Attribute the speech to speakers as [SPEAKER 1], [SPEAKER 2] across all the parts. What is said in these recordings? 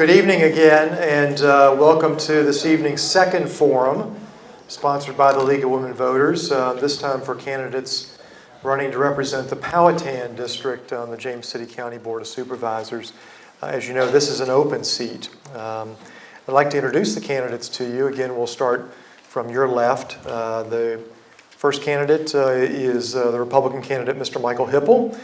[SPEAKER 1] Good evening again, and welcome to this evening's second forum, sponsored by the League of Women Voters, this time for candidates running to represent the Powhatan District on the James City County Board of Supervisors. As you know, this is an open seat. I'd like to introduce the candidates to you. Again, we'll start from your left. The first candidate is the Republican candidate, Mr. Michael Hipple.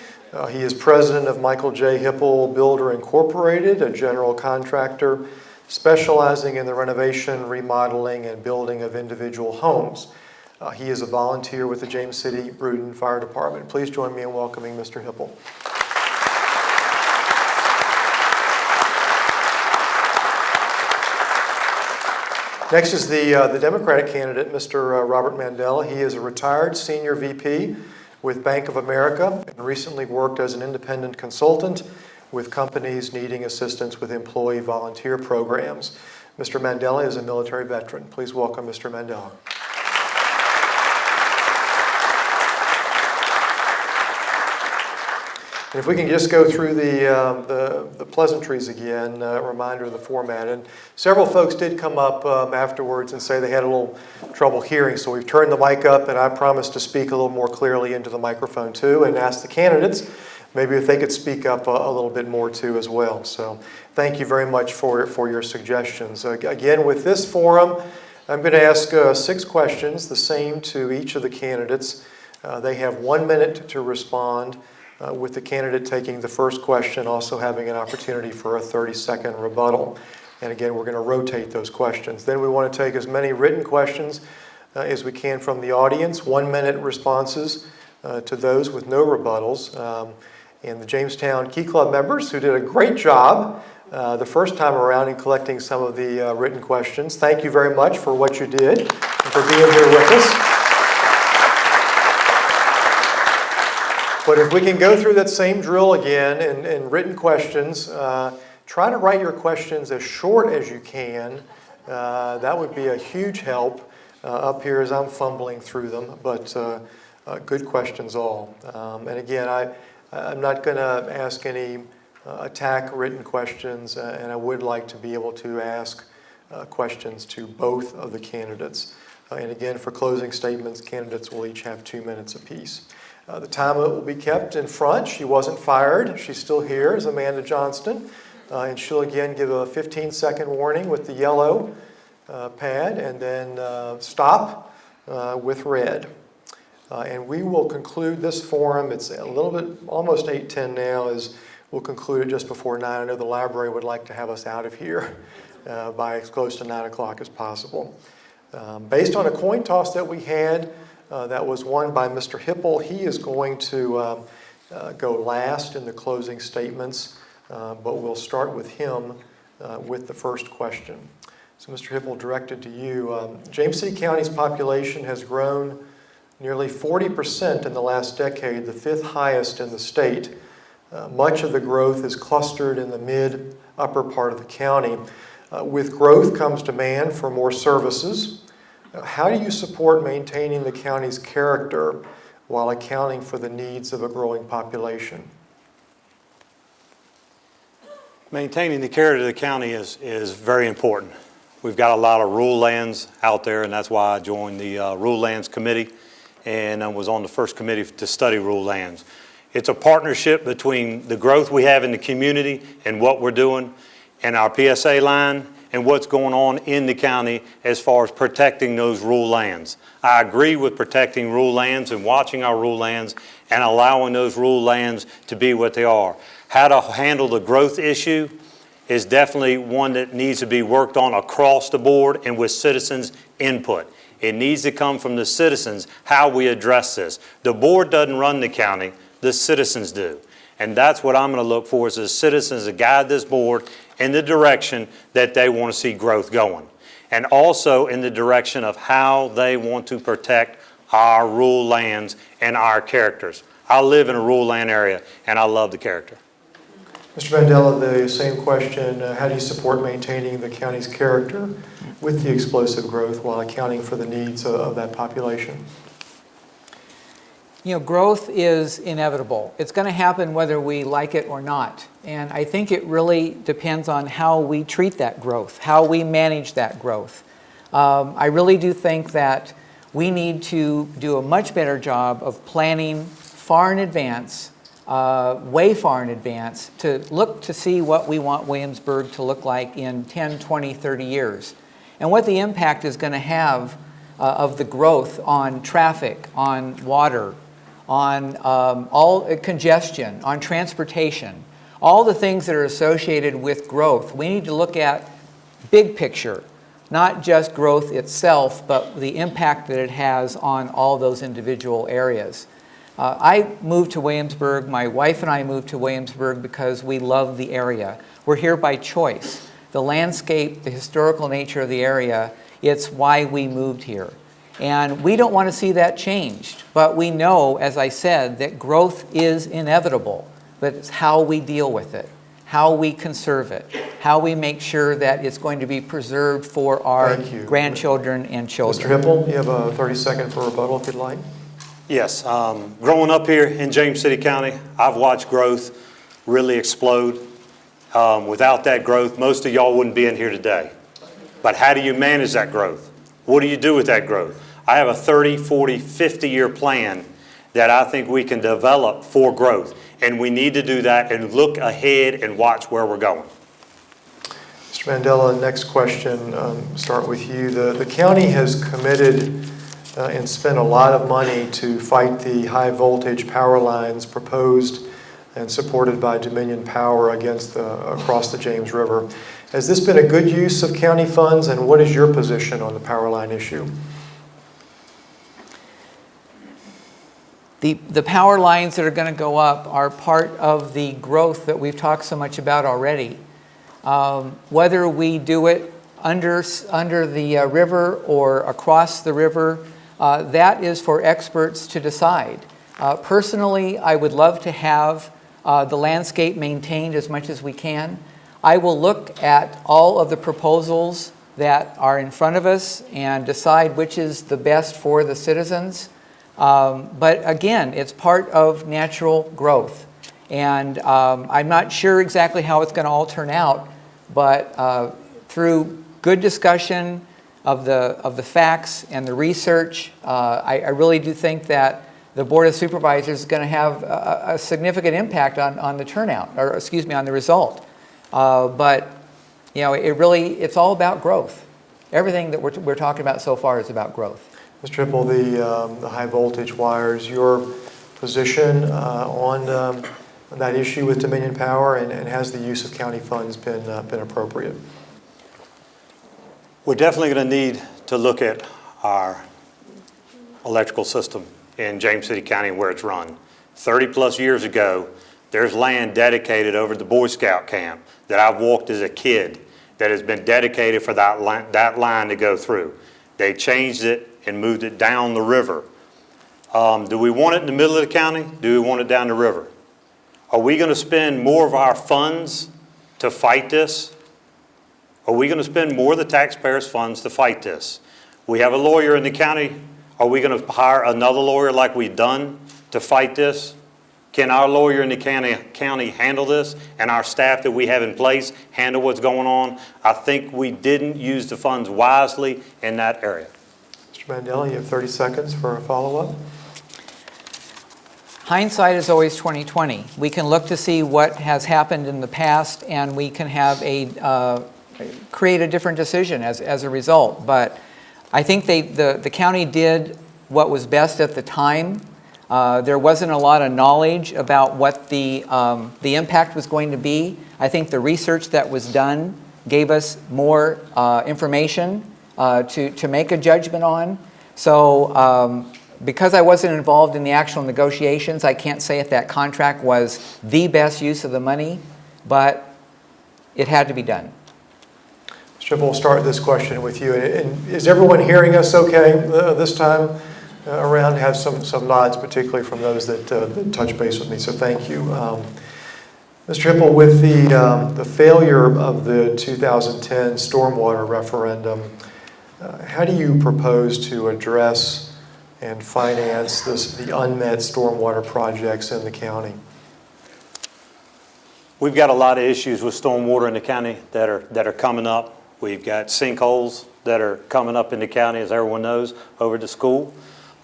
[SPEAKER 1] He is president of Michael J. Hipple Builder Incorporated, a general contractor specializing in the renovation, remodeling, and building of individual homes. He is a volunteer with the James City Brewton Fire Department. Please join me in welcoming Mr. Hipple. Next is the Democratic candidate, Mr. Robert Mandela. He is a retired senior VP with Bank of America and recently worked as an independent consultant with companies needing assistance with employee volunteer programs. Mr. Mandela is a military veteran. Please welcome Mr. Mandela. And if we can just go through the pleasantries again, a reminder of the format. And several folks did come up afterwards and say they had a little trouble hearing, so we've turned the mic up, and I promised to speak a little more clearly into the microphone too, and ask the candidates maybe if they could speak up a little bit more too as well. So thank you very much for your suggestions. Again, with this forum, I'm going to ask 6 questions, the same to each of the candidates. They have 1 minute to respond. With the candidate taking the first question, also having an opportunity for a 30-second rebuttal. And again, we're going to rotate those questions. Then we want to take as many written questions as we can from the audience, 1 minute responses to those with no rebuttals. And the Jamestown Key Club members, who did a great job the first time around in collecting some of the written questions. Thank you very much for what you did and for being here with us. But if we can go through that same drill again in written questions, try to write your questions as short as you can. That would be a huge help up here as I'm fumbling through them, but good questions all. And again, I'm not going to ask any attack written questions, and I would like to be able to ask questions to both of the candidates. And again, for closing statements, candidates will each have 2 minutes apiece. The timer will be kept in front. She wasn't fired. She's still here, is Amanda Johnston. And she'll again give a 15-second warning with the yellow pad, and then stop with red. And we will conclude this forum. It's a little bit, almost 8:10 now, we'll conclude it just before 9. I know the library would like to have us out of here by as close to 9 o'clock as possible. Based on a coin toss that we had, that was won by Mr. Hipple. He is going to go last in the closing statements, but we'll start with him with the first question. So Mr. Hipple, directed to you. James City County's population has grown nearly 40% in the last decade, the 5th highest in the state. Much of the growth is clustered in the mid-upper part of the county. With growth comes demand for more services. How do you support maintaining the county's character while accounting for the needs of a growing population?
[SPEAKER 2] Maintaining the character of the county is very important. We've got a lot of rural lands out there, and that's why I joined the Rural Lands Committee and I was on the first committee to study rural lands. It's a partnership between the growth we have in the community and what we're doing and our PSA line and what's going on in the county as far as protecting those rural lands. I agree with protecting rural lands and watching our rural lands and allowing those rural lands to be what they are. How to handle the growth issue is definitely one that needs to be worked on across the board and with citizens' input. It needs to come from the citizens how we address this. The board doesn't run the county, the citizens do. And that's what I'm going to look for is the citizens to guide this board in the direction that they want to see growth going. And also in the direction of how they want to protect our rural lands and our characters. I live in a rural land area and I love the character.
[SPEAKER 1] Mr. Mandela, the same question. How do you support maintaining the county's character with the explosive growth while accounting for the needs of that population?
[SPEAKER 3] growth is inevitable. It's going to happen whether we like it or not. And I think it really depends on how we treat that growth, how we manage that growth. I really do think that we need to do a much better job of planning far in advance, way far in advance, to look to see what we want Williamsburg to look like in 10, 20, 30 years. And what the impact is going to have of the growth on traffic, on water, on all congestion, on transportation, all the things that are associated with growth. We need to look at big picture, not just growth itself, but the impact that it has on all those individual areas. I moved to Williamsburg, my wife and I moved to Williamsburg because we love the area. We're here by choice. The landscape, the historical nature of the area, it's why we moved here. And we don't want to see that changed, but we know, as I said, that growth is inevitable, but it's how we deal with it, how we conserve it, how we make sure that it's going to be preserved for our grandchildren and children.
[SPEAKER 1] Mr. Hippel, you have a 30-second for rebuttal if you'd like.
[SPEAKER 2] Yes, growing up here in James City County, I've watched growth really explode. Without that growth, most of y'all wouldn't be in here today. But how do you manage that growth? What do you do with that growth? I have a 30, 40, 50-year plan that I think we can develop for growth. And we need to do that and look ahead and watch where we're going.
[SPEAKER 1] Mr. Mandela, next question, start with you. The county has committed and spent a lot of money to fight the high voltage power lines proposed and supported by Dominion Power across the James River. Has this been a good use of county funds, and what is your position on the power line issue?
[SPEAKER 3] The power lines that are going to go up are part of the growth that we've talked so much about already. Whether we do it under the river or across the river, that is for experts to decide. Personally, I would love to have the landscape maintained as much as we can. I will look at all of the proposals that are in front of us and decide which is the best for the citizens. But again, it's part of natural growth. And I'm not sure exactly how it's going to all turn out, but through good discussion of the facts and the research, I really do think that the Board of Supervisors is going to have a significant impact on the turnout, or excuse me, on the result. But it's all about growth. Everything that we're talking about so far is about growth.
[SPEAKER 1] Mr. Hippel, the high voltage wires, your position on that issue with Dominion Power, and has the use of county funds been appropriate?
[SPEAKER 2] We're definitely going to need to look at our electrical system in James City County and where it's run. 30 plus years ago, there's land dedicated over the Boy Scout camp that I've walked as a kid that has been dedicated for that line to go through. They changed it and moved it down the river. Do we want it in the middle of the county? Do we want it down the river? Are we going to spend more of our funds to fight this? Are we going to spend more of the taxpayers' funds to fight this? We have a lawyer in the county. Are we going to hire another lawyer like we've done to fight this? Can our lawyer in the county handle this, and our staff that we have in place handle what's going on? I think we didn't use the funds wisely in that area.
[SPEAKER 1] Mr. Mandela, you have 30 seconds for a follow-up.
[SPEAKER 3] Hindsight is always 20/20. We can look to see what has happened in the past, and we can have create a different decision as a result. But I think the county did what was best at the time. There wasn't a lot of knowledge about what the impact was going to be. I think the research that was done gave us more information to make a judgment on. So because I wasn't involved in the actual negotiations, I can't say if that contract was the best use of the money, but it had to be done.
[SPEAKER 1] Mr. We'll start this question with you. And is everyone hearing us okay this time around? Have some nods, particularly from those that touch base with me, so thank you. Mr. Hippel, with the failure of the 2010 stormwater referendum, how do you propose to address and finance the unmet stormwater projects in the county?
[SPEAKER 2] We've got a lot of issues with stormwater in the county that are coming up. We've got sinkholes that are coming up in the county, as everyone knows, over the school.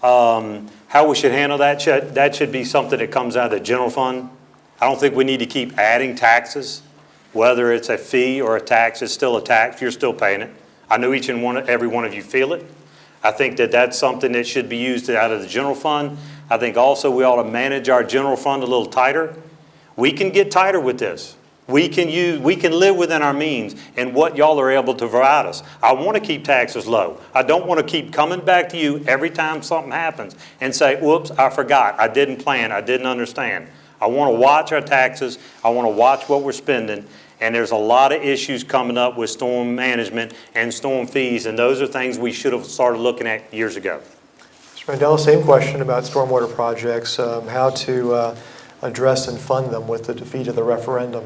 [SPEAKER 2] How we should handle that should be something that comes out of the general fund. I don't think we need to keep adding taxes. Whether it's a fee or a tax, it's still a tax. You're still paying it. I know each and every one of you feel it. I think that that's something that should be used out of the general fund. I think also we ought to manage our general fund a little tighter. We can get tighter with this. We can live within our means and what y'all are able to provide us. I want to keep taxes low. I don't want to keep coming back to you every time something happens and say, whoops, I forgot, I didn't plan, I didn't understand. I want to watch our taxes. I want to watch what we're spending. And there's a lot of issues coming up with storm management and storm fees, and those are things we should have started looking at years ago.
[SPEAKER 1] Mr. Mandela, same question about stormwater projects, how to address and fund them with the defeat of the referendum.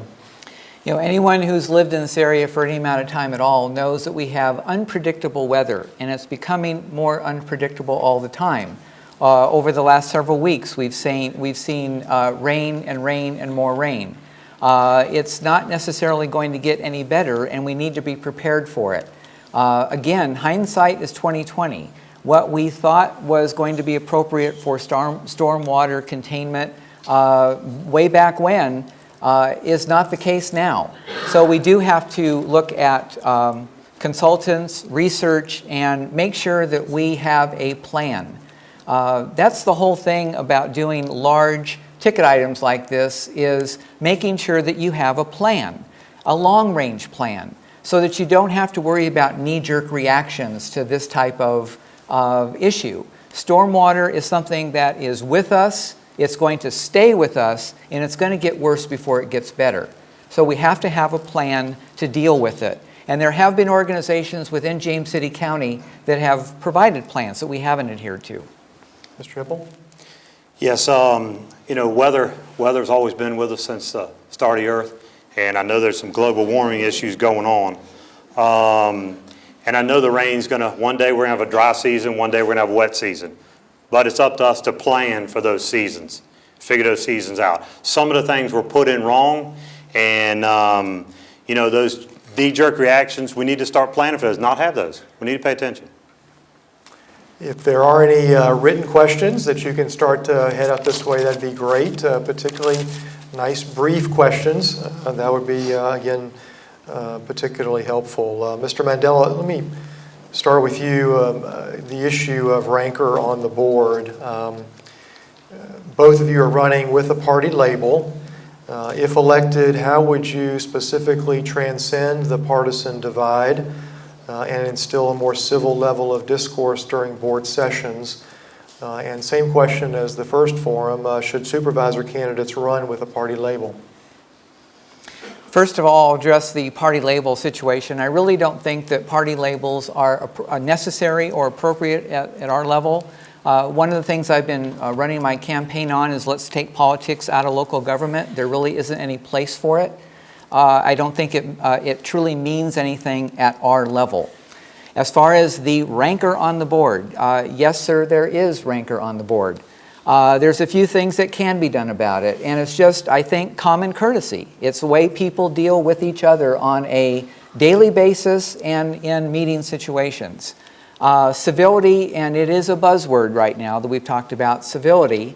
[SPEAKER 3] You know, anyone who's lived in this area for any amount of time at all knows that we have unpredictable weather, and it's becoming more unpredictable all the time. Over the last several weeks, we've seen rain and rain and more rain. It's not necessarily going to get any better, and we need to be prepared for it. Again, hindsight is 20/20. What we thought was going to be appropriate for stormwater containment way back when is not the case now. So we do have to look at consultants, research, and make sure that we have a plan. That's the whole thing about doing large ticket items like this, is making sure that you have a plan, a long-range plan, so that you don't have to worry about knee-jerk reactions to this type of issue. Stormwater is something that is with us, it's going to stay with us, and it's going to get worse before it gets better. So we have to have a plan to deal with it. And there have been organizations within James City County that have provided plans that we haven't adhered to.
[SPEAKER 1] Mr. Hippel?
[SPEAKER 2] Yes, you know, weather's always been with us since the start of the earth, and I know there's some global warming issues going on. And I know the rain's one day we're gonna have a dry season, one day we're gonna have a wet season. But it's up to us to plan for those seasons, figure those seasons out. Some of the things were put in wrong, and you know, those knee-jerk reactions, we need to start planning for those, not have those. We need to pay attention.
[SPEAKER 1] If there are any written questions that you can start to head up this way, that'd be great, particularly nice brief questions. That would be, again, particularly helpful. Mr. Mandela, let me start with you. The issue of rancor on the board. Both of you are running with a party label. If elected, how would you specifically transcend the partisan divide and instill a more civil level of discourse during board sessions? And same question as the first forum, should supervisor candidates run with a party label?
[SPEAKER 3] First of all, I'll address the party label situation. I really don't think that party labels are necessary or appropriate at our level. One of the things I've been running my campaign on is let's take politics out of local government. There really isn't any place for it. I don't think it truly means anything at our level. As far as the rancor on the board, yes, sir, there is rancor on the board. There's a few things that can be done about it, and it's just, I think, common courtesy. It's the way people deal with each other on a daily basis and in meeting situations. Civility, and it is a buzzword right now that we've talked about, civility.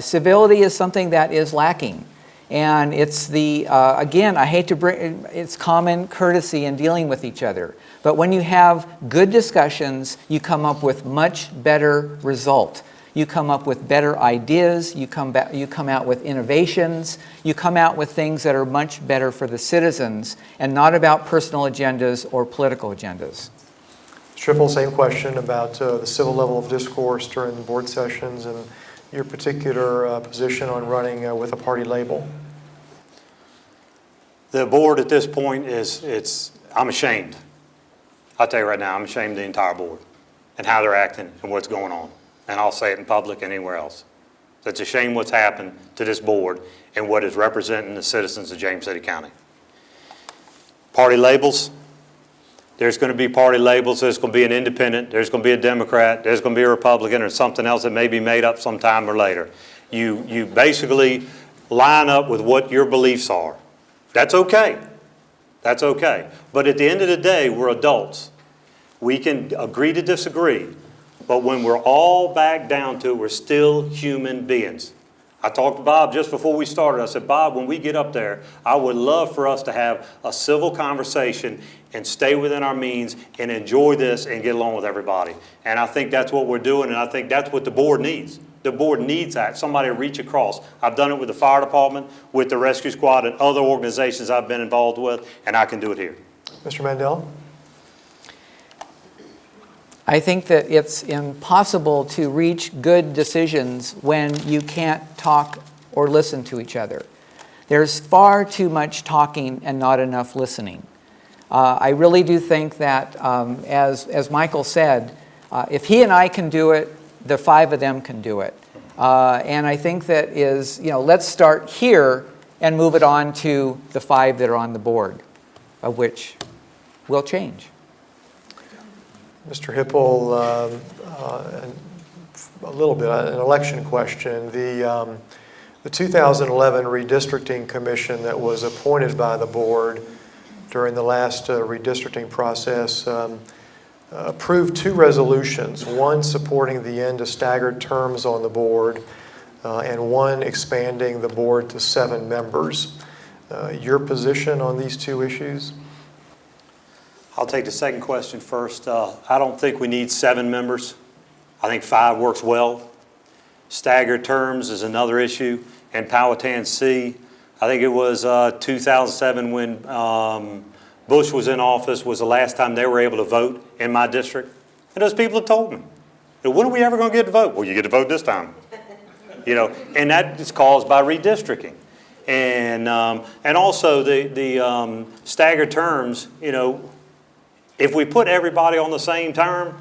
[SPEAKER 3] Civility is something that is lacking. And it's again, I hate to bring, it's common courtesy in dealing with each other. But when you have good discussions, you come up with much better result. You come up with better ideas, you come out with innovations, you come out with things that are much better for the citizens and not about personal agendas or political agendas.
[SPEAKER 1] Triple, same question about the civil level of discourse during the board sessions and your particular position on running with a party label.
[SPEAKER 2] The board at this point I'm ashamed. I'll tell you right now, I'm ashamed of the entire board and how they're acting and what's going on. And I'll say it in public and anywhere else. So it's a shame what's happened to this board and what is representing the citizens of James City County. Party labels, There's going to be party labels. There's going to be an independent. There's going to be a Democrat. There's going to be a Republican or something else that may be made up sometime or later. You basically line up with what your beliefs are. That's okay. That's okay. But at the end of the day, we're adults. We can agree to disagree. But when we're all back down to it, we're still human beings. I talked to Bob just before we started. I said, Bob, when we get up there, I would love for us to have a civil conversation and stay within our means and enjoy this and get along with everybody. And I think that's what we're doing, and I think that's what the board needs. The board needs that, somebody to reach across. I've done it with the fire department, with the rescue squad, and other organizations I've been involved with, and I can do it here.
[SPEAKER 1] Mr. Mandel?
[SPEAKER 3] I think that it's impossible to reach good decisions when you can't talk or listen to each other. There's far too much talking and not enough listening. I really do think that, as Michael said, if he and I can do it, the 5 of them can do it. And I think that is, let's start here and move it on to the 5 that are on the board, of which will change.
[SPEAKER 1] Mr. Hippel, a little bit, an election question. The 2011 redistricting commission that was appointed by the board during the last redistricting process approved 2 resolutions, one supporting the end of staggered terms on the board and one expanding the board to 7 members. Your position on these 2 issues?
[SPEAKER 2] I'll take the second question first. I don't think we need 7 members. I think 5 works well. Staggered terms is another issue. And Powhatan C, I think it was 2007 when Bush was in office was the last time they were able to vote in my district. And those people have told me, when are we ever going to get to vote? Well, you get to vote this time. And that is caused by redistricting. And also the staggered terms, if we put everybody on the same term,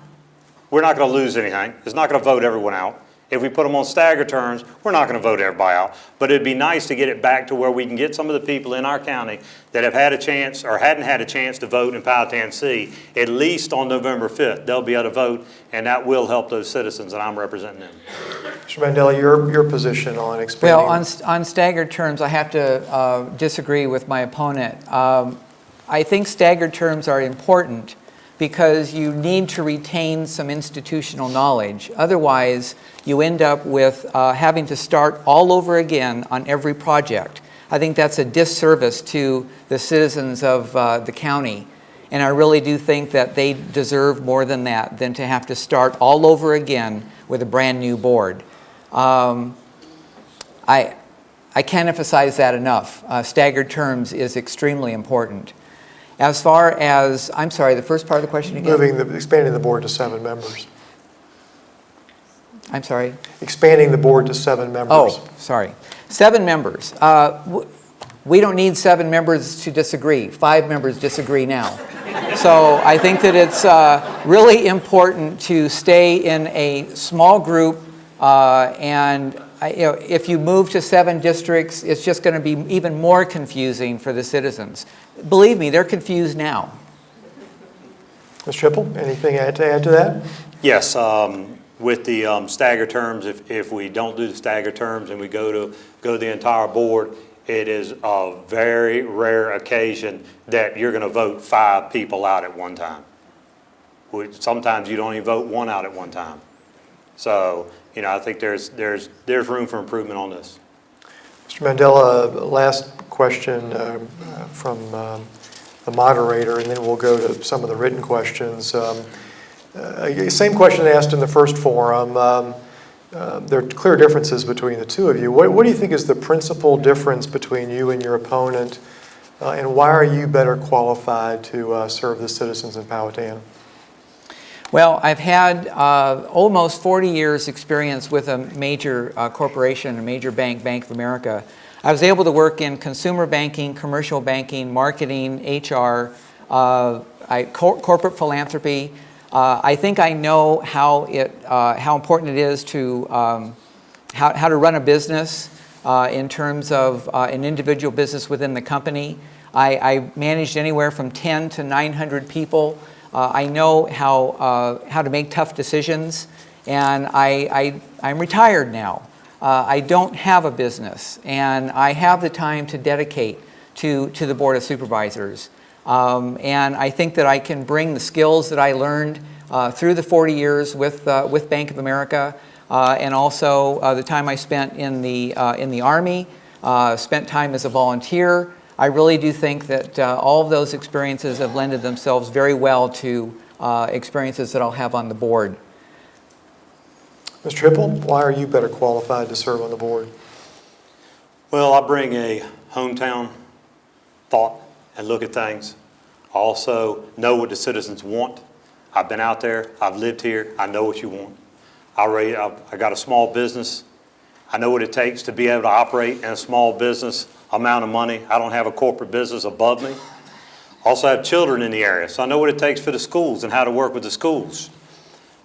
[SPEAKER 2] we're not going to lose anything. It's not going to vote everyone out. If we put them on staggered terms, we're not going to vote everybody out. But it'd be nice to get it back to where we can get some of the people in our county that have had a chance or hadn't had a chance to vote in Powhatan C, at least on November 5th. They'll be able to vote, and that will help those citizens, and I'm representing them.
[SPEAKER 1] Mr. Mandela, your position on expanding?
[SPEAKER 3] Well, on staggered terms, I have to disagree with my opponent. I think staggered terms are important because you need to retain some institutional knowledge. Otherwise, you end up with having to start all over again on every project. I think that's a disservice to the citizens of the county. And I really do think that they deserve more than that, than to have to start all over again with a brand new board. I can't emphasize that enough. Staggered terms is extremely important. As far as, I'm sorry, the first part of the question again?
[SPEAKER 1] Expanding the board to 7 members.
[SPEAKER 3] I'm sorry?
[SPEAKER 1] Expanding the board to 7 members.
[SPEAKER 3] Oh, sorry. 7 members. We don't need 7 members to disagree. 5 members disagree now. So I think that it's really important to stay in a small group and if you move to 7 districts, it's just going to be even more confusing for the citizens. Believe me, they're confused now.
[SPEAKER 1] Mr. Hippel, anything to add to that?
[SPEAKER 2] Yes, with the staggered terms, if we don't do the staggered terms and we go to the entire board, it is a very rare occasion that you're going to vote 5 people out at one time. Sometimes you don't even vote 1 out at one time. So, I think there's room for improvement on this.
[SPEAKER 1] Mr. Mandela, last question from the moderator, and then we'll go to some of the written questions. Same question asked in the first forum. There are clear differences between the 2 of you. What do you think is the principal difference between you and your opponent, and why are you better qualified to serve the citizens in Powhatan?
[SPEAKER 3] Well, I've had almost 40 years experience with a major corporation, a major bank, Bank of America. I was able to work in consumer banking, commercial banking, marketing, HR, corporate philanthropy. I think I know how important it is to how to run a business in terms of an individual business within the company. I managed anywhere from 10 to 900 people. I know how to make tough decisions, and I'm retired now. I don't have a business, and I have the time to dedicate to the Board of Supervisors. And I think that I can bring the skills that I learned through the 40 years with Bank of America, and also the time I spent in the Army, spent time as a volunteer. I really do think that all of those experiences have lended themselves very well to experiences that I'll have on the board.
[SPEAKER 1] Ms. Triple, why are you better qualified to serve on the board?
[SPEAKER 2] Well, I bring a hometown thought and look at things. I also know what the citizens want. I've been out there, I've lived here, I know what you want. I got a small business. I know what it takes to be able to operate in a small business amount of money. I don't have a corporate business above me. Also have children in the area, so I know what it takes for the schools and how to work with the schools.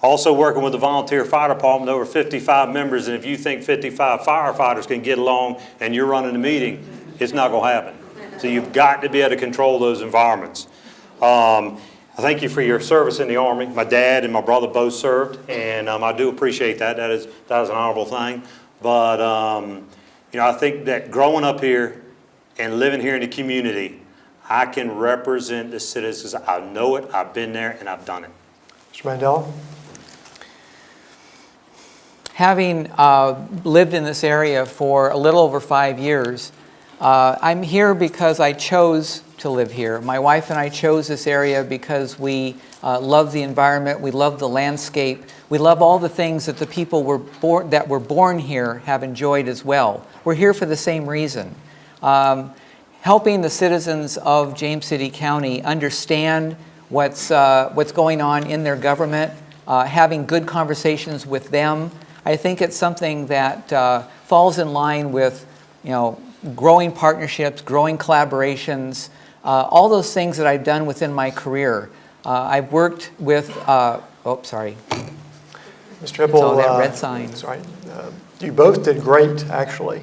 [SPEAKER 2] Also working with the volunteer fire department, over 55 members, and if you think 55 firefighters can get along and you're running the meeting, it's not going to happen. So you've got to be able to control those environments. I thank you for your service in the Army. My dad and my brother both served, and I do appreciate that. That is an honorable thing. But you know, I think that growing up here and living here in the community, I can represent the citizens. I know it, I've been there, and I've done it.
[SPEAKER 1] Mr. Mandela?
[SPEAKER 3] Having lived in this area for a little over 5 years, I'm here because I chose to live here. My wife and I chose this area because we love the environment, we love the landscape, we love all the things that the people that were born here have enjoyed as well. We're here for the same reason. Helping the citizens of James City County understand what's going on in their government, having good conversations with them. I think it's something that falls in line with, growing partnerships, growing collaborations, all those things that I've done within my career. I've worked with, sorry.
[SPEAKER 1] Ms. Triple,
[SPEAKER 3] so that red sign.
[SPEAKER 1] Sorry. You both did great, actually,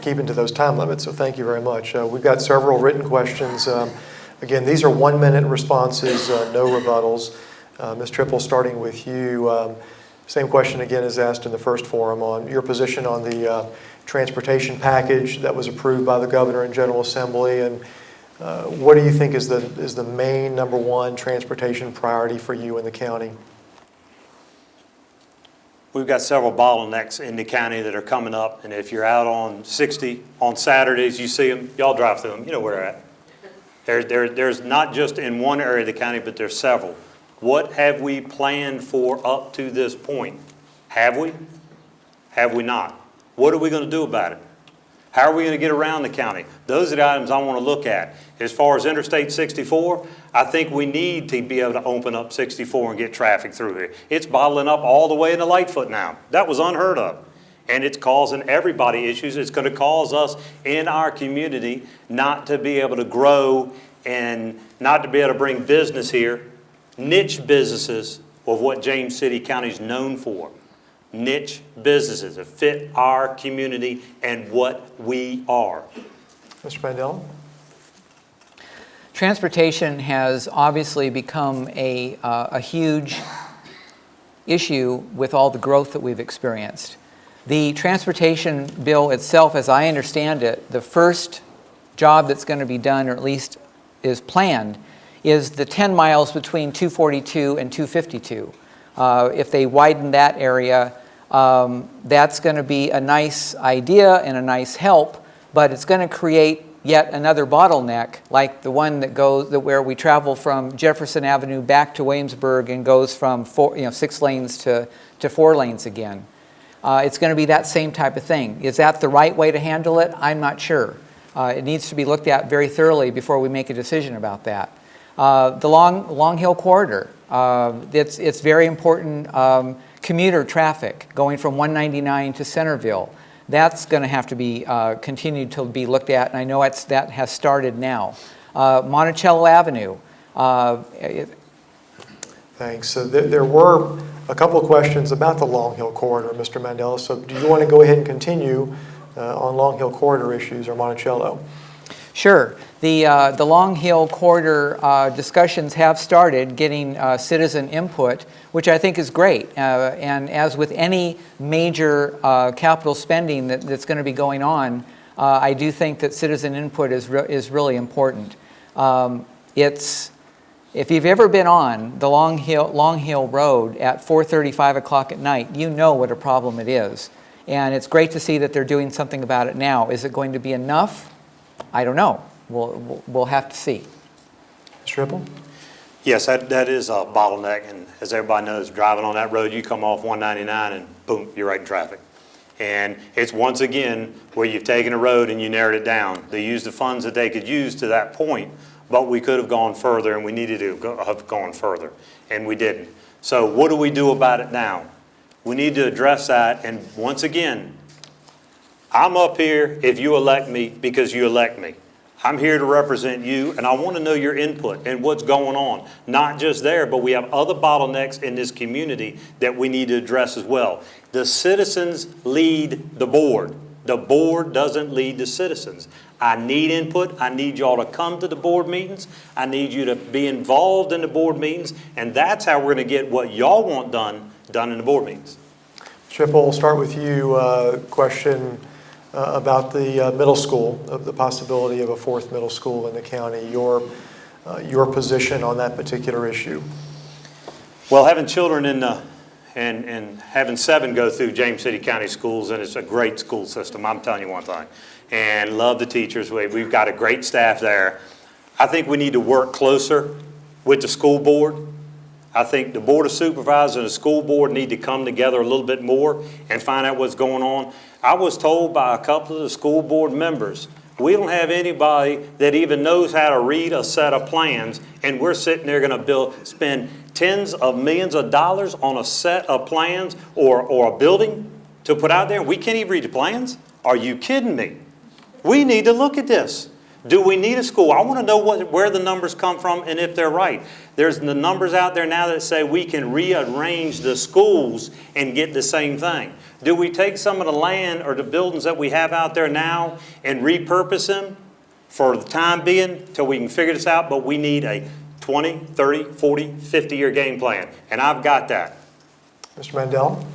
[SPEAKER 1] keeping to those time limits, so thank you very much. We've got several written questions. Again, these are 1-minute responses, no rebuttals. Ms. Triple, starting with you. Same question again as asked in the first forum on your position on the transportation package that was approved by the Governor and General Assembly, and what do you think is the main #1 transportation priority for you in the county?
[SPEAKER 2] We've got several bottlenecks in the county that are coming up, and if you're out on 60 on Saturdays, you see them, y'all drive through them, you know where they're at. There's not just in one area of the county, but there's several. What have we planned for up to this point? Have we? Have we not? What are we going to do about it? How are we going to get around the county? Those are the items I want to look at. As far as Interstate 64, I think we need to be able to open up 64 and get traffic through here. It's bottling up all the way into Lightfoot now. That was unheard of. And it's causing everybody issues. It's going to cause us in our community not to be able to grow and not to be able to bring business here. Niche businesses of what James City County is known for. Niche businesses that fit our community and what we are.
[SPEAKER 1] Mr. Mandela?
[SPEAKER 3] Transportation has obviously become a huge issue with all the growth that we've experienced. The transportation bill itself, as I understand it, the first job that's going to be done, or at least is planned, is the 10 miles between 242 and 252. If they widen that area, that's going to be a nice idea and a nice help, but it's going to create yet another bottleneck, like the one where we travel from Jefferson Avenue back to Williamsburg and goes from 6 lanes to 4 lanes again. It's going to be that same type of thing. Is that the right way to handle it? I'm not sure. It needs to be looked at very thoroughly before we make a decision about that. The Long Hill Corridor, it's very important commuter traffic going from 199 to Centerville. That's going to have to be continued to be looked at, and I know that has started now. Monticello Avenue.
[SPEAKER 1] Thanks. So there were a couple of questions about the Long Hill Corridor, Mr. Mandela. So do you want to go ahead and continue on Long Hill Corridor issues or Monticello?
[SPEAKER 3] Sure. The Long Hill Corridor discussions have started getting citizen input, which I think is great. And as with any major capital spending that's going to be going on, I do think that citizen input is really important. If you've ever been on the Long Hill Road at 4:30, 5 o'clock at night, you know what a problem it is. And it's great to see that they're doing something about it now. Is it going to be enough? I don't know. We'll have to see.
[SPEAKER 1] Mr. Ripple?
[SPEAKER 2] Yes, that is a bottleneck, and as everybody knows, driving on that road, you come off 199 and boom, you're right in traffic. And it's once again where you've taken a road and you narrowed it down. They used the funds that they could use to that point, but we could have gone further, and we needed to have gone further, and we didn't. So what do we do about it now? We need to address that, and once again, I'm up here if you elect me because you elect me. I'm here to represent you, and I want to know your input and what's going on. Not just there, but we have other bottlenecks in this community that we need to address as well. The citizens lead the board. The board doesn't lead the citizens. I need input. I need y'all to come to the board meetings. I need you to be involved in the board meetings, and that's how we're going to get what y'all want done in the board meetings.
[SPEAKER 1] Mr. Ripple, we'll start with you. Question about the middle school, of the possibility of a fourth middle school in the county. Your position on that particular issue.
[SPEAKER 2] Well, having children and having 7 go through James City County Schools, and it's a great school system, I'm telling you one thing. And love the teachers. We've got a great staff there. I think we need to work closer with the school board. I think the Board of Supervisors and the school board need to come together a little bit more and find out what's going on. I was told by a couple of the school board members, we don't have anybody that even knows how to read a set of plans, and we're sitting there going to spend tens of millions of dollars on a set of plans or a building to put out there. We can't even read the plans? Are you kidding me? We need to look at this. Do we need a school? I want to know where the numbers come from and if they're right. There's the numbers out there now that say we can rearrange the schools and get the same thing. Do we take some of the land or the buildings that we have out there now and repurpose them for the time being till we can figure this out? But we need a 20, 30, 40, 50-year game plan, and I've got that.
[SPEAKER 1] Mr. Mandel?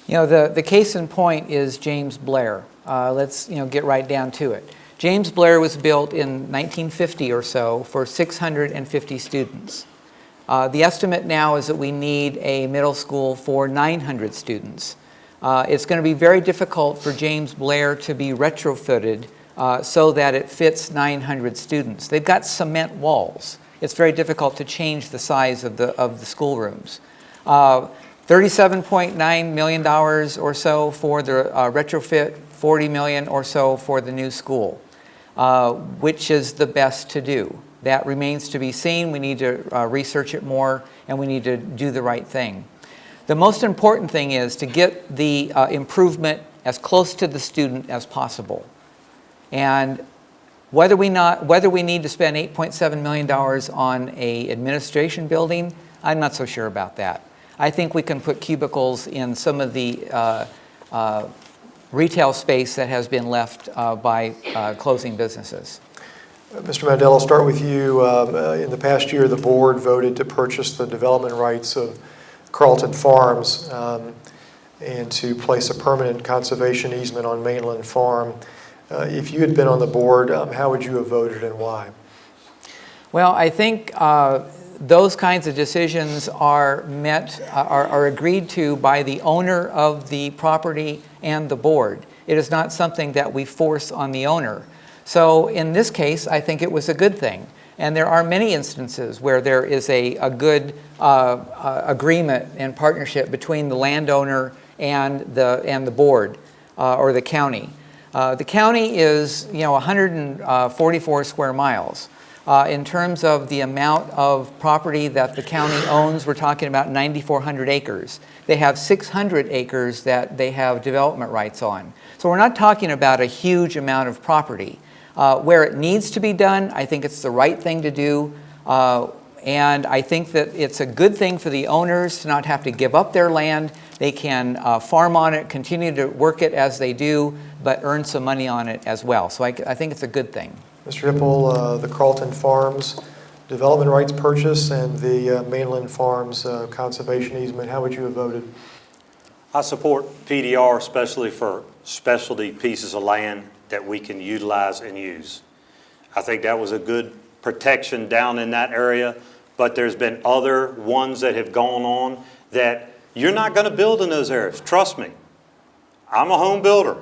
[SPEAKER 3] You know, the case in point is James Blair. Let's get right down to it. James Blair was built in 1950 or so for 650 students. The estimate now is that we need a middle school for 900 students. It's going to be very difficult for James Blair to be retrofitted so that it fits 900 students. They've got cement walls. It's very difficult to change the size of the schoolrooms. $37.9 million or so for the retrofit, $40 million or so for the new school. Which is the best to do? That remains to be seen. We need to research it more, and we need to do the right thing. The most important thing is to get the improvement as close to the student as possible. And whether we need to spend $8.7 million on an administration building, I'm not so sure about that. I think we can put cubicles in some of the retail space that has been left by closing businesses.
[SPEAKER 1] Mr. Mandel, I'll start with you. In the past year, the board voted to purchase the development rights of Carlton Farms and to place a permanent conservation easement on Mainland Farm. If you had been on the board, how would you have voted and why?
[SPEAKER 3] Well, I think those kinds of decisions are agreed to by the owner of the property and the board. It is not something that we force on the owner. So in this case, I think it was a good thing. And there are many instances where there is a good agreement and partnership between the landowner and the board or the county. The county is 144 square miles. In terms of the amount of property that the county owns, we're talking about 9,400 acres. They have 600 acres that they have development rights on. So we're not talking about a huge amount of property. Where it needs to be done, I think it's the right thing to do. And I think that it's a good thing for the owners to not have to give up their land. They can farm on it, continue to work it as they do, but earn some money on it as well. So I think it's a good thing.
[SPEAKER 1] Mr. Hippel, the Carlton Farms development rights purchase and the Mainland Farms conservation easement, how would you have voted?
[SPEAKER 2] I support PDR, especially for specialty pieces of land that we can utilize and use. I think that was a good protection down in that area, but there's been other ones that have gone on that you're not going to build in those areas. Trust me. I'm a home builder.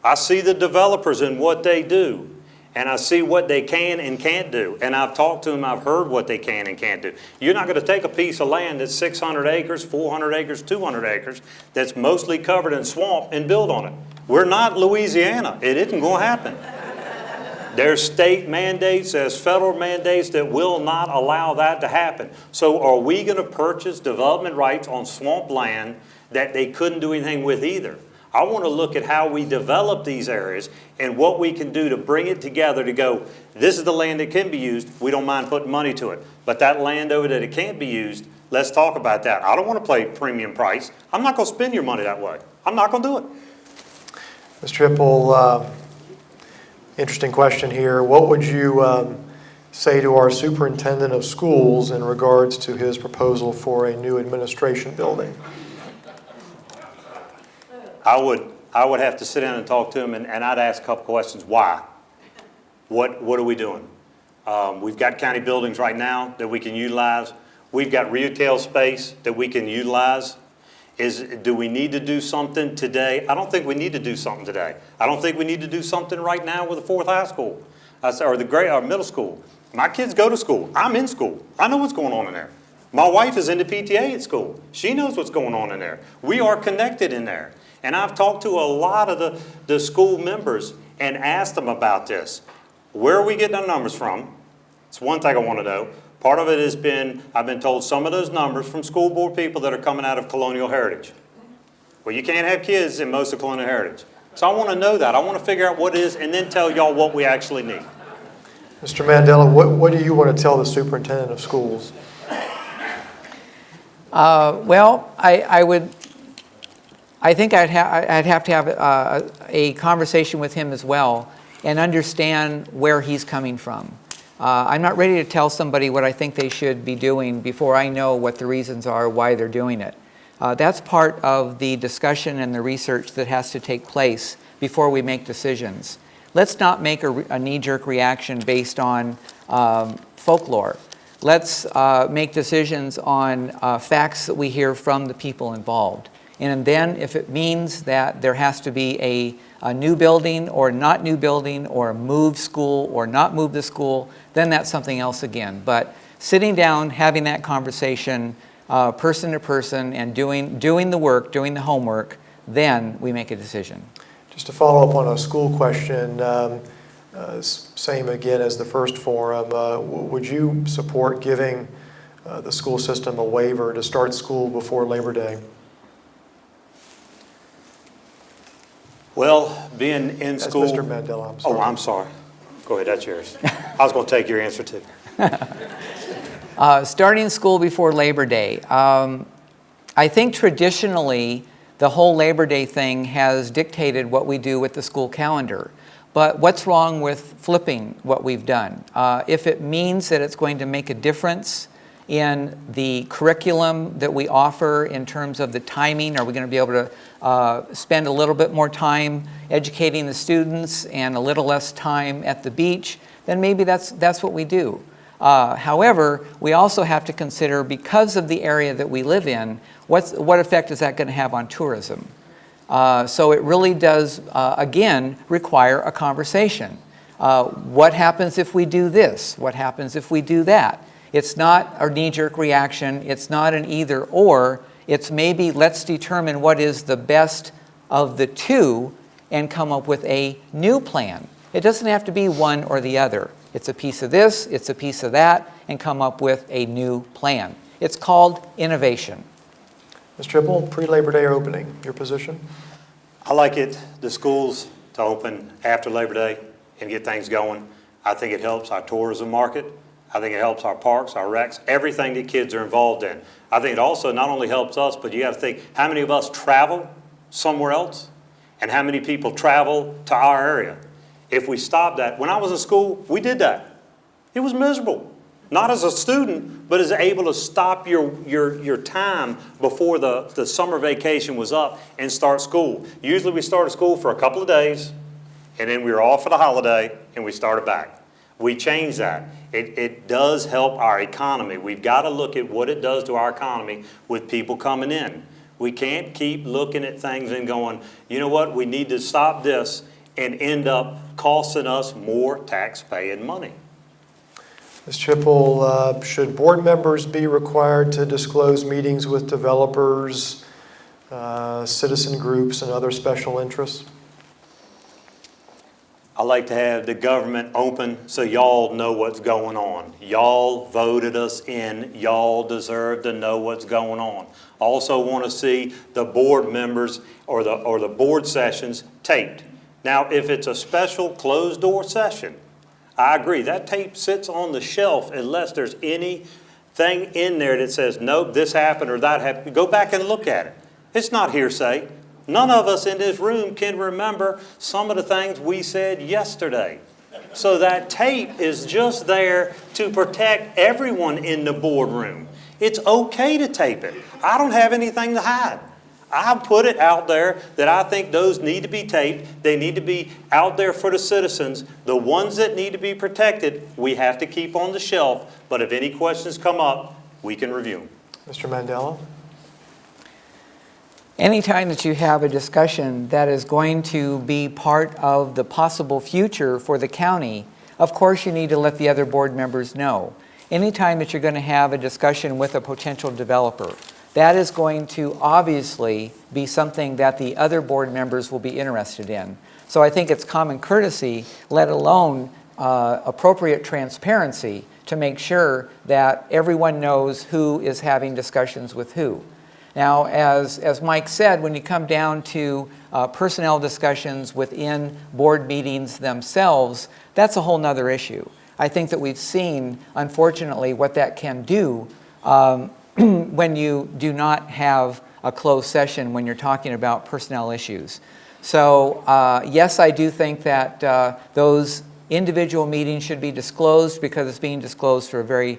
[SPEAKER 2] I see the developers and what they do, and I see what they can and can't do. And I've talked to them, I've heard what they can and can't do. You're not going to take a piece of land that's 600 acres, 400 acres, 200 acres, that's mostly covered in swamp and build on it. We're not Louisiana. It isn't going to happen. There's state mandates, there's federal mandates that will not allow that to happen. So are we going to purchase development rights on swamp land that they couldn't do anything with either? I want to look at how we develop these areas and what we can do to bring it together to go, this is the land that can be used, we don't mind putting money to it. But that land over that it can't be used, let's talk about that. I don't want to pay premium price. I'm not going to spend your money that way. I'm not going to do it.
[SPEAKER 1] Mr. Hippel, interesting question here. What would you say to our superintendent of schools in regards to his proposal for a new administration building?
[SPEAKER 2] I would have to sit down and talk to him, and I'd ask a couple questions. Why? What are we doing? We've got county buildings right now that we can utilize. We've got retail space that we can utilize. Do we need to do something today? I don't think we need to do something today. I don't think we need to do something right now with the fourth high school or the middle school. My kids go to school. I'm in school. I know what's going on in there. My wife is in the PTA at school. She knows what's going on in there. We are connected in there. And I've talked to a lot of the school members and asked them about this. Where are we getting our numbers from? It's one thing I want to know. Part of it has been, I've been told some of those numbers from school board people that are coming out of Colonial Heritage. Well, you can't have kids in most of Colonial Heritage. So I want to know that. I want to figure out what it is and then tell y'all what we actually need.
[SPEAKER 1] Mr. Mandela, what do you want to tell the superintendent of schools?
[SPEAKER 3] Well, I think I'd have to have a conversation with him as well and understand where he's coming from. I'm not ready to tell somebody what I think they should be doing before I know what the reasons are why they're doing it. That's part of the discussion and the research that has to take place before we make decisions. Let's not make a knee-jerk reaction based on folklore. Let's make decisions on facts that we hear from the people involved. And then if it means that there has to be a new building or not new building or move school or not move the school, then that's something else again. But sitting down, having that conversation person to person and doing the work, doing the homework, then we make a decision.
[SPEAKER 1] Just to follow up on a school question, same again as the first forum, would you support giving the school system a waiver to start school before Labor Day?
[SPEAKER 2] Well, being in school...
[SPEAKER 1] That's Mr. Mandela, I'm sorry.
[SPEAKER 2] Oh, I'm sorry. Go ahead, that's yours. I was going to take your answer too.
[SPEAKER 3] Starting school before Labor Day. I think traditionally the whole Labor Day thing has dictated what we do with the school calendar. But what's wrong with flipping what we've done? If it means that it's going to make a difference in the curriculum that we offer in terms of the timing, are we going to be able to spend a little bit more time educating the students and a little less time at the beach, then maybe that's what we do. However, we also have to consider, because of the area that we live in, what effect is that going to have on tourism? So it really does, again, require a conversation. What happens if we do this? What happens if we do that? It's not a knee-jerk reaction. It's not an either-or. It's maybe let's determine what is the best of the two and come up with a new plan. It doesn't have to be one or the other. It's a piece of this, it's a piece of that, and come up with a new plan. It's called innovation.
[SPEAKER 1] Mr. Hippel, pre-Labor Day opening, your position?
[SPEAKER 2] I like it, the schools to open after Labor Day and get things going. I think it helps our tourism market. I think it helps our parks, our recs, everything that kids are involved in. I think it also not only helps us, but you got to think, how many of us travel somewhere else? And how many people travel to our area? If we stop that, when I was in school, we did that. It was miserable. Not as a student, but as able to stop your time before the summer vacation was up and start school. Usually we started school for a couple of days, and then we were off for the holiday, and we started back. We changed that. It does help our economy. We've got to look at what it does to our economy with people coming in. We can't keep looking at things and going, you know what, we need to stop this and end up costing us more tax-paying money.
[SPEAKER 1] Mr. Hippel, should board members be required to disclose meetings with developers, citizen groups, and other special interests?
[SPEAKER 2] I like to have the government open so y'all know what's going on. Y'all voted us in. Y'all deserve to know what's going on. Also want to see the board members or the board sessions taped. Now, if it's a special closed-door session, I agree. That tape sits on the shelf unless there's anything in there that says, nope, this happened or that happened. Go back and look at it. It's not hearsay. None of us in this room can remember some of the things we said yesterday. So that tape is just there to protect everyone in the boardroom. It's okay to tape it. I don't have anything to hide. I put it out there that I think those need to be taped. They need to be out there for the citizens. The ones that need to be protected, we have to keep on the shelf. But if any questions come up, we can review them.
[SPEAKER 1] Mr. Mandela?
[SPEAKER 3] Anytime that you have a discussion that is going to be part of the possible future for the county, of course you need to let the other board members know. Anytime that you're going to have a discussion with a potential developer, that is going to obviously be something that the other board members will be interested in. So I think it's common courtesy, let alone appropriate transparency, to make sure that everyone knows who is having discussions with who. Now, as Mike said, when you come down to personnel discussions within board meetings themselves, that's a whole nother issue. I think that we've seen, unfortunately, what that can do when you do not have a closed session when you're talking about personnel issues. So, yes, I do think that those individual meetings should be disclosed because it's being disclosed for a very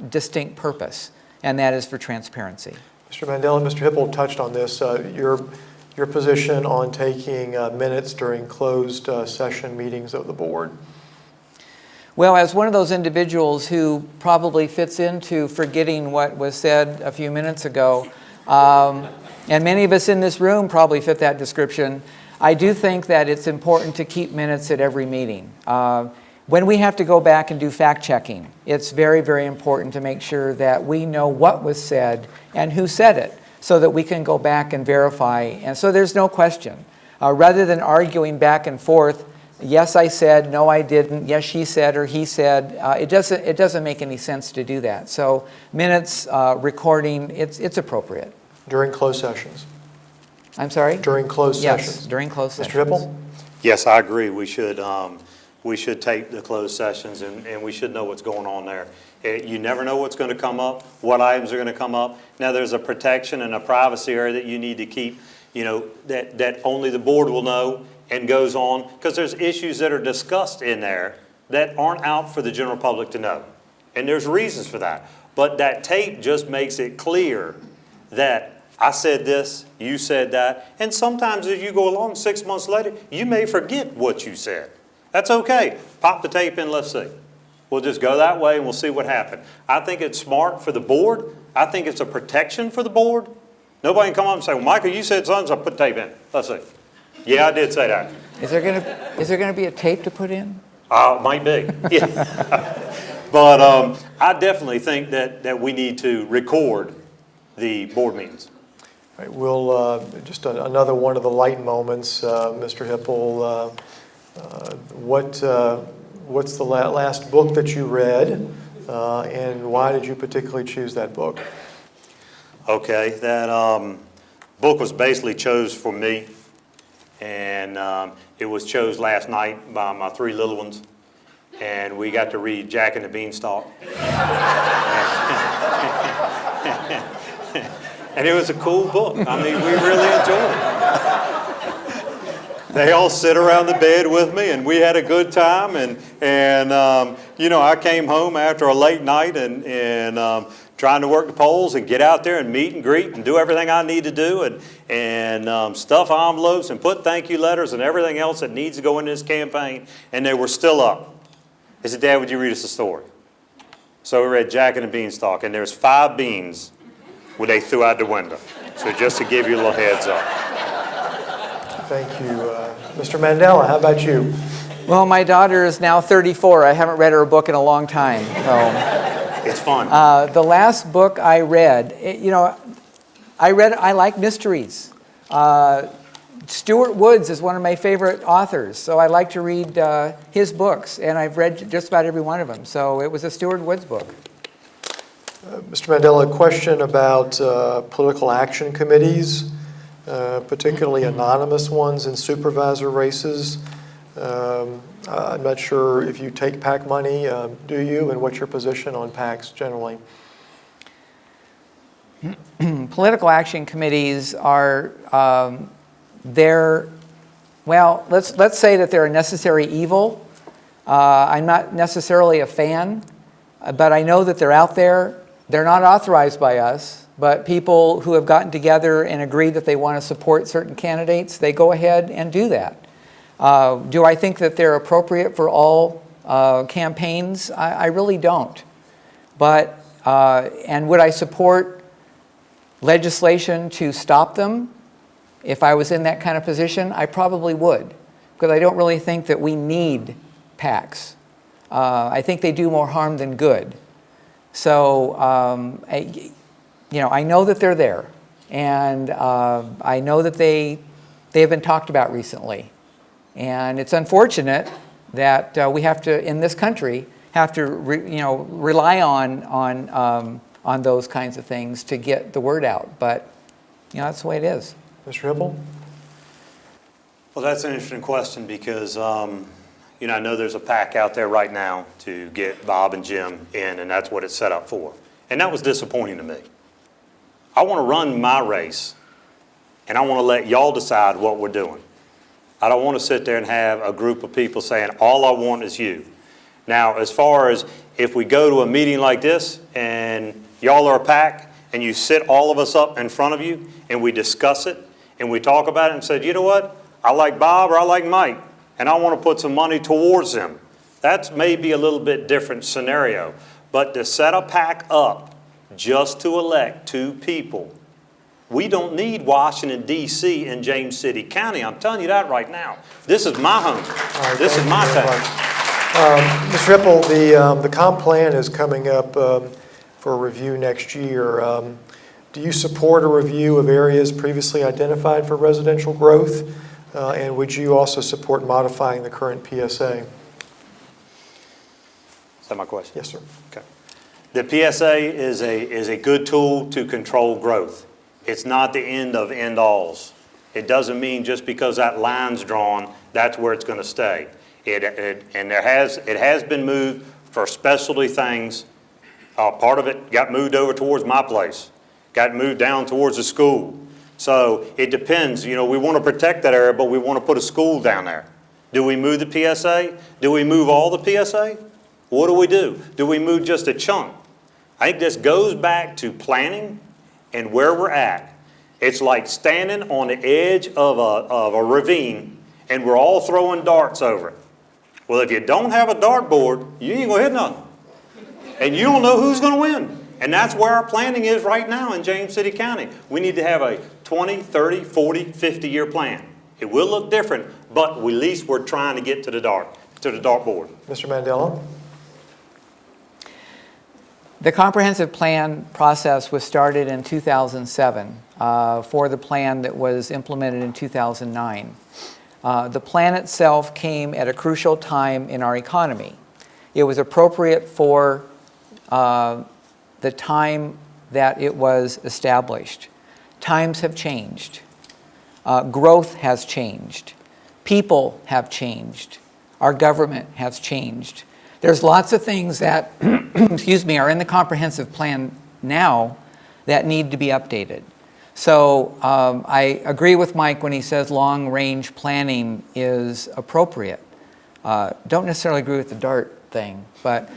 [SPEAKER 3] distinct purpose, and that is for transparency.
[SPEAKER 1] Mr. Mandela, Mr. Hippel touched on this. Your position on taking minutes during closed session meetings of the board.
[SPEAKER 3] Well, as one of those individuals who probably fits into forgetting what was said a few minutes ago, and many of us in this room probably fit that description, I do think that it's important to keep minutes at every meeting. When we have to go back and do fact-checking, it's very, very important to make sure that we know what was said and who said it so that we can go back and verify. And so there's no question. Rather than arguing back and forth, yes, I said, no, I didn't, yes, she said or he said, it doesn't make any sense to do that. So minutes, recording, it's appropriate.
[SPEAKER 1] During closed sessions?
[SPEAKER 3] I'm sorry?
[SPEAKER 1] During closed sessions?
[SPEAKER 3] Yes, during closed sessions.
[SPEAKER 1] Mr. Hippel?
[SPEAKER 2] Yes, I agree. We should tape the closed sessions and we should know what's going on there. You never know what's going to come up, what items are going to come up. Now there's a protection and a privacy area that you need to keep, that only the board will know and goes on, because there's issues that are discussed in there that aren't out for the general public to know. And there's reasons for that. But that tape just makes it clear that I said this, you said that, and sometimes as you go along 6 months later, you may forget what you said. That's okay. Pop the tape in, let's see. We'll just go that way and we'll see what happened. I think it's smart for the board. I think it's a protection for the board. Nobody can come up and say, well, Michael, you said something, so I put tape in. Let's see. Yeah, I did say that.
[SPEAKER 3] Is there going to be a tape to put in?
[SPEAKER 2] Might be. Yeah. But I definitely think that we need to record the board meetings.
[SPEAKER 1] Right, we'll, just another one of the light moments, Mr. Hippel. What's the last book that you read, and why did you particularly choose that book?
[SPEAKER 2] Okay, that book was basically chose for me, and it was chose last night by my 3 little ones. and we got to read Jack and the Beanstalk. And it was a cool book. I mean, we really enjoyed it. They all sit around the bed with me, and we had a good time. And you know, I came home after a late night and trying to work the polls and get out there and meet and greet and do everything I need to do and stuff envelopes and put thank you letters and everything else that needs to go in this campaign. And they were still up. I said, Dad, would you read us a story? So we read Jack and the Beanstalk, and there's 5 beans where they threw out the window. So just to give you a little heads up.
[SPEAKER 1] Thank you. Mr. Mandela, how about you?
[SPEAKER 3] Well, my daughter is now 34. I haven't read her a book in a long time. So.
[SPEAKER 2] It's fun.
[SPEAKER 3] The last book I read, I like mysteries. Stuart Woods is one of my favorite authors, so I like to read his books, and I've read just about every one of them. So it was a Stuart Woods book.
[SPEAKER 1] Mr. Mandela, a question about political action committees, particularly anonymous ones in supervisor races. I'm not sure if you take PAC money, do you, and what's your position on PACs generally?
[SPEAKER 3] Political action committees are well, let's say that they're a necessary evil. I'm not necessarily a fan, but I know that they're out there. They're not authorized by us, but people who have gotten together and agreed that they want to support certain candidates, they go ahead and do that. Do I think that they're appropriate for all campaigns? I really don't. But, and would I support legislation to stop them? If I was in that kind of position, I probably would, because I don't really think that we need PACs. I think they do more harm than good. So, I know that they're there, and I know that they have been talked about recently. And it's unfortunate that we have to, in this country, have to rely on those kinds of things to get the word out. But that's the way it is.
[SPEAKER 1] Mr. Hipple?
[SPEAKER 2] Well, that's an interesting question because, I know there's a PAC out there right now to get Bob and Jim in, and that's what it's set up for. And that was disappointing to me. I want to run my race, and I want to let y'all decide what we're doing. I don't want to sit there and have a group of people saying, all I want is you. Now, as far as if we go to a meeting like this, and y'all are a PAC, and you sit all of us up in front of you, and we discuss it, and we talk about it and said, you know what, I like Bob or I like Mike, and I want to put some money towards them. That's maybe a little bit different scenario. But to set a PAC up just to elect 2 people, we don't need Washington, D.C. and James City County. I'm telling you that right now. This is my home.
[SPEAKER 1] Right,
[SPEAKER 2] this is my town.
[SPEAKER 1] Mr. Hipple, the comp plan is coming up for review next year. Do you support a review of areas previously identified for residential growth? And would you also support modifying the current PSA?
[SPEAKER 2] Is that my question?
[SPEAKER 1] Yes, sir.
[SPEAKER 2] Okay. The PSA is a good tool to control growth. It's not the end of end-alls. It doesn't mean just because that line's drawn, that's where it's going to stay. It has been moved for specialty things. Part of it got moved over towards my place, got moved down towards the school. So it depends. We want to protect that area, but we want to put a school down there. Do we move the PSA? Do we move all the PSA? What do we do? Do we move just a chunk? I think this goes back to planning and where we're at. It's like standing on the edge of a ravine, and we're all throwing darts over it. Well, if you don't have a dartboard, you ain't going to hit nothing. And you don't know who's going to win. And that's where our planning is right now in James City County. We need to have a 20, 30, 40, 50-year plan. It will look different, but at least we're trying to get to the dartboard.
[SPEAKER 1] Mr. Mandela?
[SPEAKER 3] The comprehensive plan process was started in 2007 for the plan that was implemented in 2009. The plan itself came at a crucial time in our economy. It was appropriate for the time that it was established. Times have changed. Growth has changed. People have changed. Our government has changed. There's lots of things that, excuse me, are in the comprehensive plan now that need to be updated. So I agree with Mike when he says long-range planning is appropriate. Don't necessarily agree with the DART thing, but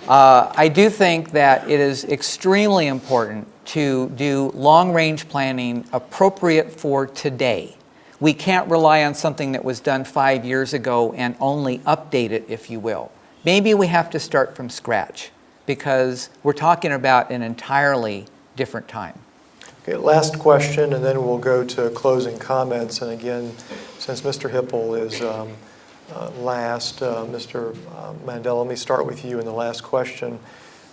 [SPEAKER 3] I do think that it is extremely important to do long-range planning appropriate for today. We can't rely on something that was done 5 years ago and only update it, if you will. Maybe we have to start from scratch because we're talking about an entirely different time.
[SPEAKER 1] Okay, last question, and then we'll go to closing comments. And again, since Mr. Hipple is last, Mr. Mandel, let me start with you in the last question.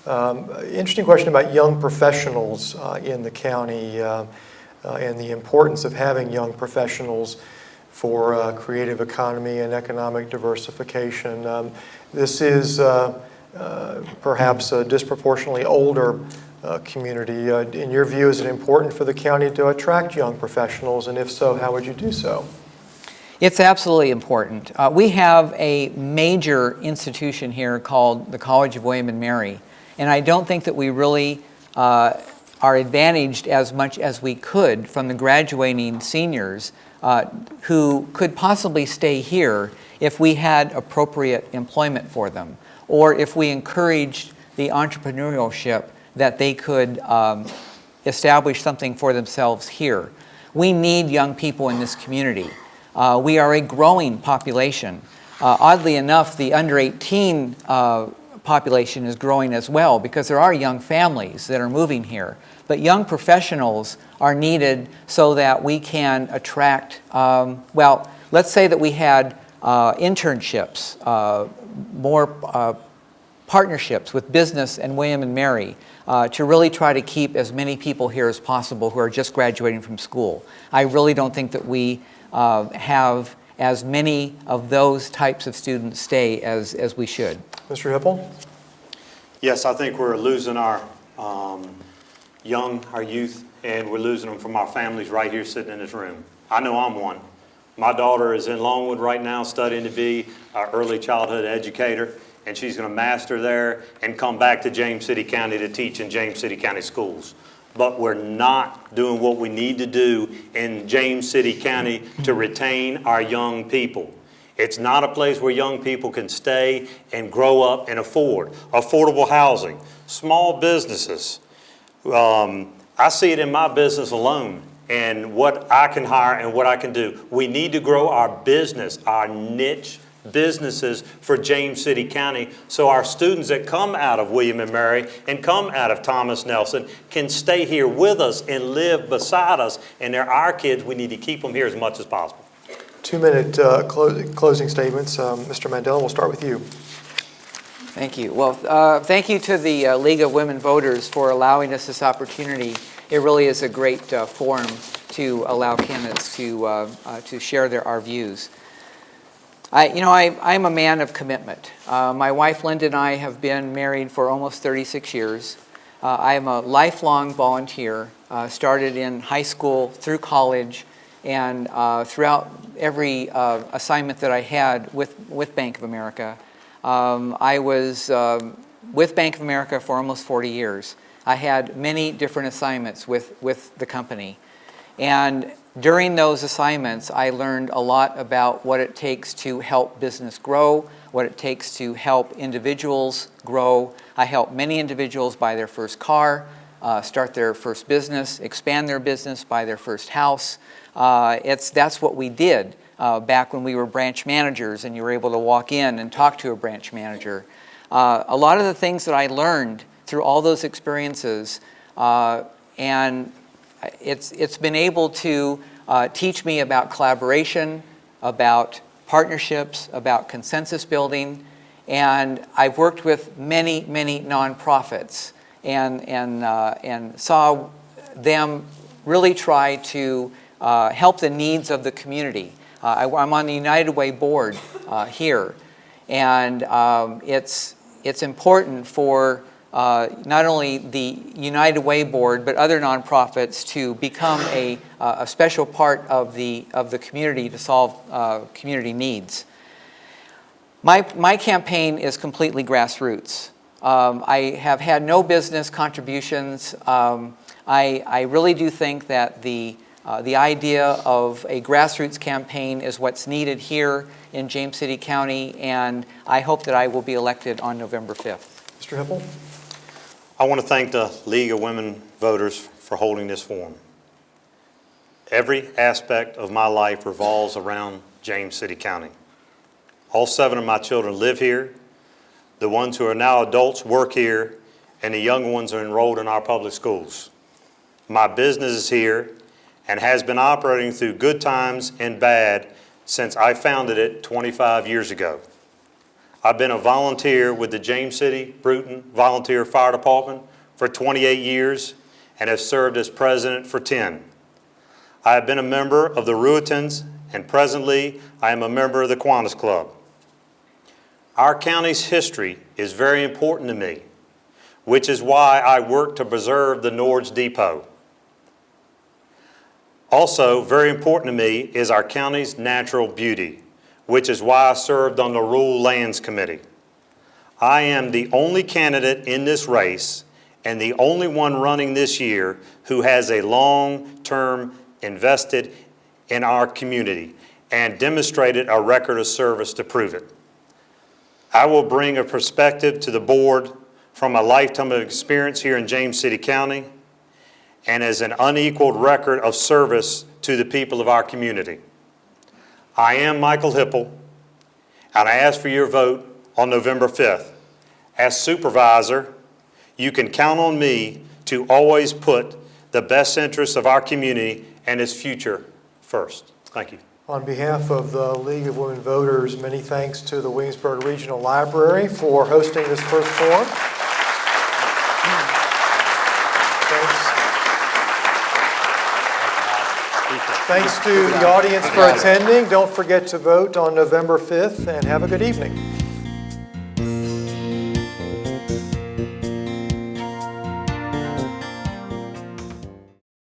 [SPEAKER 1] Interesting question about young professionals in the county and the importance of having young professionals for creative economy and economic diversification. This is perhaps a disproportionately older community. In your view, is it important for the county to attract young professionals, and if so, how would you do so?
[SPEAKER 3] It's absolutely important. We have a major institution here called the College of William and Mary, and I don't think that we really are advantaged as much as we could from the graduating seniors who could possibly stay here if we had appropriate employment for them, or if we encouraged the entrepreneurship that they could establish something for themselves here. We need young people in this community. We are a growing population. Oddly enough, the under 18 population is growing as well because there are young families that are moving here. But young professionals are needed so that we can attract, well, let's say that we had internships, more partnerships with business and William and Mary to really try to keep as many people here as possible who are just graduating from school. I really don't think that we have as many of those types of students stay as we should.
[SPEAKER 1] Mr. Hipple?
[SPEAKER 2] Yes, I think we're losing our our youth, and we're losing them from our families right here sitting in this room. I know I'm one. My daughter is in Longwood right now studying to be an early childhood educator, and she's going to master there and come back to James City County to teach in James City County schools. But we're not doing what we need to do in James City County to retain our young people. It's not a place where young people can stay and grow up and afford. Affordable housing, small businesses. I see it in my business alone and what I can hire and what I can do. We need to grow our business, our niche businesses for James City County so our students that come out of William and Mary and come out of Thomas Nelson can stay here with us and live beside us. And they're our kids. We need to keep them here as much as possible.
[SPEAKER 1] 2-minute closing statements. Mr. Mandel, we'll start with you.
[SPEAKER 3] Thank you. Well, thank you to the League of Women Voters for allowing us this opportunity. It really is a great forum to allow candidates to share our views. I'm a man of commitment. My wife Linda and I have been married for almost 36 years. I am a lifelong volunteer, started in high school, through college, and throughout every assignment that I had with Bank of America. I was with Bank of America for almost 40 years. I had many different assignments with the company. And during those assignments, I learned a lot about what it takes to help business grow, what it takes to help individuals grow. I helped many individuals buy their first car, start their first business, expand their business, buy their first house. That's what we did back when we were branch managers and you were able to walk in and talk to a branch manager. A lot of the things that I learned through all those experiences, and it's been able to teach me about collaboration, about partnerships, about consensus building, and I've worked with many nonprofits and saw them really try to help the needs of the community. I'm on the United Way board here, and it's important for not only the United Way board but other nonprofits to become a special part of the community to solve community needs. My campaign is completely grassroots. I have had no business contributions. I really do think that the idea of a grassroots campaign is what's needed here in James City County, and I hope that I will be elected on November 5th.
[SPEAKER 1] Mr. Hippel?
[SPEAKER 2] I want to thank the League of Women Voters for holding this forum. Every aspect of my life revolves around James City County. All 7 of my children live here. The ones who are now adults work here, and the young ones are enrolled in our public schools. My business is here and has been operating through good times and bad since I founded it 25 years ago. I've been a volunteer with the James City Bruton Volunteer Fire Department for 28 years and have served as president for 10. I have been a member of the Ruitans, and presently I am a member of the Kiwanis Club. Our county's history is very important to me, which is why I work to preserve the Nords Depot. Also, very important to me is our county's natural beauty, which is why I served on the Rural Lands Committee. I am the only candidate in this race and the only one running this year who has a long-term invested in our community and demonstrated a record of service to prove it. I will bring a perspective to the board from a lifetime of experience here in James City County and as an unequaled record of service to the people of our community. I am Michael Hippel, and I ask for your vote on November 5th. As supervisor, you can count on me to always put the best interests of our community and its future first. Thank you.
[SPEAKER 1] On behalf of the League of Women Voters, many thanks to the Williamsburg Regional Library for hosting this first forum. Thanks to the audience for attending. Don't forget to vote on November 5th, and have a good evening.